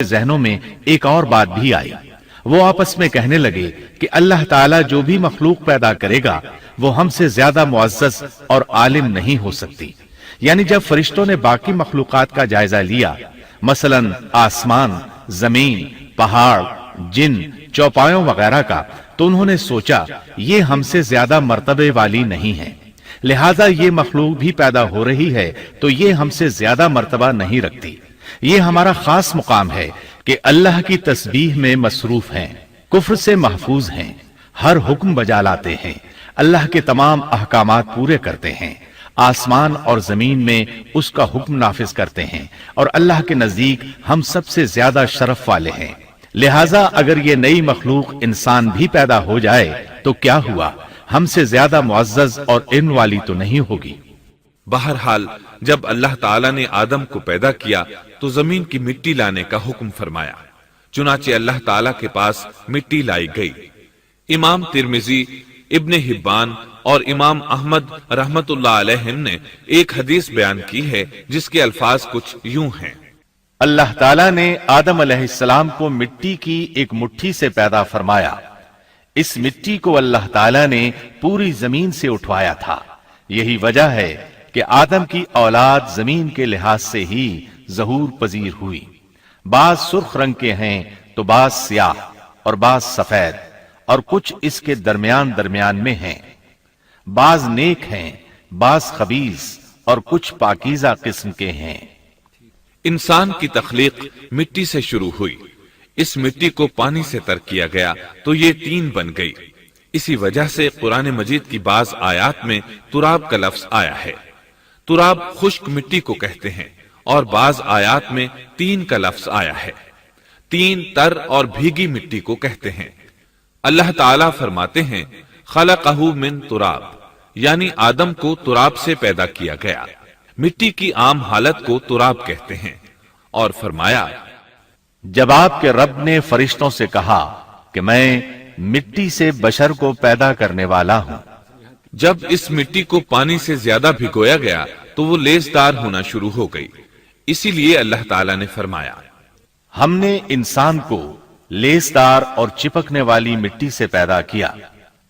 ذہنوں میں ایک اور بات بھی آئی۔ وہ آپس میں کہنے لگے کہ اللہ تعالیٰ جو بھی مخلوق پیدا کرے گا وہ ہم سے زیادہ معزز اور عالم نہیں ہو سکتی۔ یعنی جب فرشتوں نے باقی مخلوقات کا جائزہ لیا، مثلا آسمان، زمین، پہاڑ، جن، چوپایوں وغیرہ کا، تو انہوں نے سوچا یہ ہم سے زیادہ مرتبے والی نہیں ہے، لہذا یہ مخلوق بھی پیدا ہو رہی ہے تو یہ ہم سے زیادہ مرتبہ نہیں رکھتی۔ یہ ہمارا خاص مقام ہے کہ اللہ کی تسبیح میں مصروف ہیں، کفر سے محفوظ ہیں، ہر حکم بجا لاتے ہیں، اللہ کے تمام احکامات پورے کرتے ہیں، آسمان اور زمین میں اس کا حکم نافذ کرتے ہیں، اور اللہ کے نزدیک ہم سب سے زیادہ شرف والے ہیں۔ لہذا اگر یہ نئی مخلوق انسان بھی پیدا ہو جائے تو کیا ہوا، ہم سے زیادہ معزز اور علم والی تو نہیں ہوگی۔ بہرحال جب اللہ تعالیٰ نے آدم کو پیدا کیا تو زمین کی مٹی لانے کا حکم فرمایا، چنانچہ اللہ تعالیٰ کے پاس مٹی لائی گئی۔ امام ترمذی، ابن حبان اور امام احمد رحمت اللہ علیہ نے ایک حدیث بیان کی ہے جس کے الفاظ کچھ یوں ہیں: اللہ تعالیٰ نے آدم علیہ السلام کو مٹی کی ایک مٹھی سے پیدا فرمایا، اس مٹی کو اللہ تعالیٰ نے پوری زمین سے اٹھوایا تھا، یہی وجہ ہے کہ آدم کی اولاد زمین کے لحاظ سے ہی ظہور پذیر ہوئی۔ بعض سرخ رنگ کے ہیں تو بعض سیاہ اور بعض سفید اور کچھ اس کے درمیان میں ہیں، بعض نیک ہیں، بعض خبیث اور کچھ پاکیزہ قسم کے ہیں۔ انسان کی تخلیق مٹی سے شروع ہوئی، اس مٹی کو پانی سے تر کیا گیا تو یہ طین بن گئی۔ اسی وجہ سے قرآن مجید کی بعض آیات میں تراب کا لفظ آیا ہے۔ تراب خشک مٹی کو کہتے ہیں، اور بعض آیات میں طین کا لفظ آیا ہے۔ طین تر اور بھیگی مٹی کو کہتے ہیں۔ اللہ تعالیٰ فرماتے ہیں خلقہ من تراب، یعنی آدم کو تراب سے پیدا کیا گیا۔ مٹی کی عام حالت کو تراب کہتے ہیں، اور فرمایا جب آپ کے رب نے فرشتوں سے کہا کہ میں مٹی سے بشر کو پیدا کرنے والا ہوں، جب اس مٹی کو پانی سے زیادہ بھگویا گیا تو وہ لیسدار ہونا شروع ہو گئی، اسی لیے اللہ تعالیٰ نے فرمایا ہم نے انسان کو لیسدار اور چپکنے والی مٹی سے پیدا کیا۔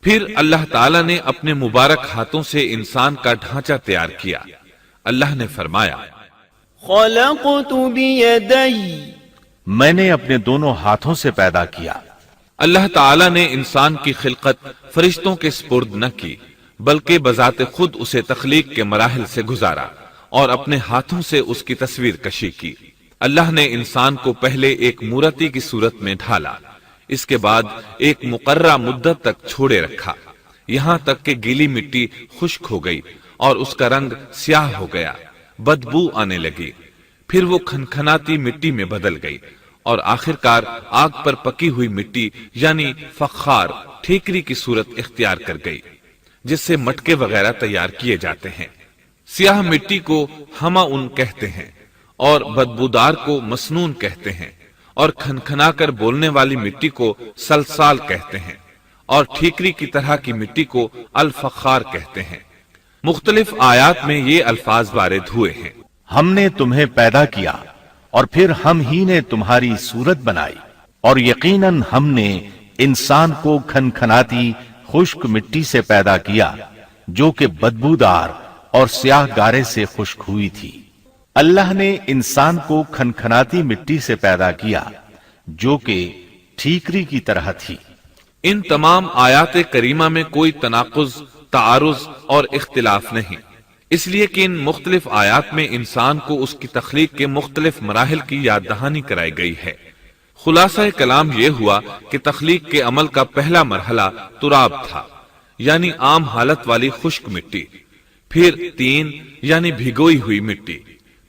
پھر اللہ تعالیٰ نے اپنے مبارک ہاتھوں سے انسان کا ڈھانچہ تیار کیا۔ اللہ نے فرمایا خلقت بیدی، میں نے اپنے دونوں ہاتھوں سے پیدا کیا۔ اللہ تعالیٰ نے انسان کی خلقت فرشتوں کے سپرد نہ کی، بلکہ بذات خود اسے تخلیق کے مراحل سے گزارا اور اپنے ہاتھوں سے اس کی تصویر کشی کی۔ اللہ نے انسان کو پہلے ایک مورتی کی صورت میں ڈھالا، اس کے بعد ایک مقررہ مدت تک چھوڑے رکھا، یہاں تک کہ گیلی مٹی خشک ہو گئی اور اس کا رنگ سیاہ ہو گیا، بدبو آنے لگی، پھر وہ کھنکھناتی مٹی میں بدل گئی، اور آخرکار آگ پر پکی ہوئی مٹی یعنی فخار ٹھیکری کی صورت اختیار کر گئی، جس سے مٹکے وغیرہ تیار کیے جاتے ہیں۔ سیاہ مٹی کو ہماون کہتے ہیں، اور بدبودار کو مسنون کہتے ہیں، اور کھنکھنا کر بولنے والی مٹی کو سلسال کہتے ہیں، اور ٹھیکری کی طرح کی مٹی کو الفخار کہتے ہیں۔ مختلف آیات میں یہ الفاظ وارد ہوئے ہیں۔ ہم نے تمہیں پیدا کیا اور پھر ہم ہی نے تمہاری صورت بنائی، اور یقیناً ہم نے انسان کو کھنکھناتی خشک مٹی سے پیدا کیا جو کہ بدبودار اور سیاہ گارے سے خشک ہوئی تھی۔ اللہ نے انسان کو کھنکھناتی مٹی سے پیدا کیا جو کہ ٹھیکری کی طرح تھی۔ ان تمام آیات کریمہ میں کوئی تناقض، تعارض اور اختلاف نہیں، اس لیے کہ ان مختلف آیات میں انسان کو اس کی تخلیق کے مختلف مراحل کی یاد دہانی کرائی گئی ہے۔ خلاصہ کلام یہ ہوا کہ تخلیق کے عمل کا پہلا مرحلہ تراب تھا، یعنی عام حالت والی خشک مٹی، پھر طین یعنی بھگوئی ہوئی مٹی،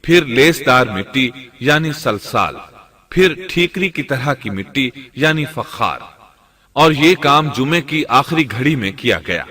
پھر لیسدار مٹی یعنی سلسال، پھر ٹھیکری کی طرح کی مٹی یعنی فخار، اور یہ کام جمعے کی آخری گھڑی میں کیا گیا۔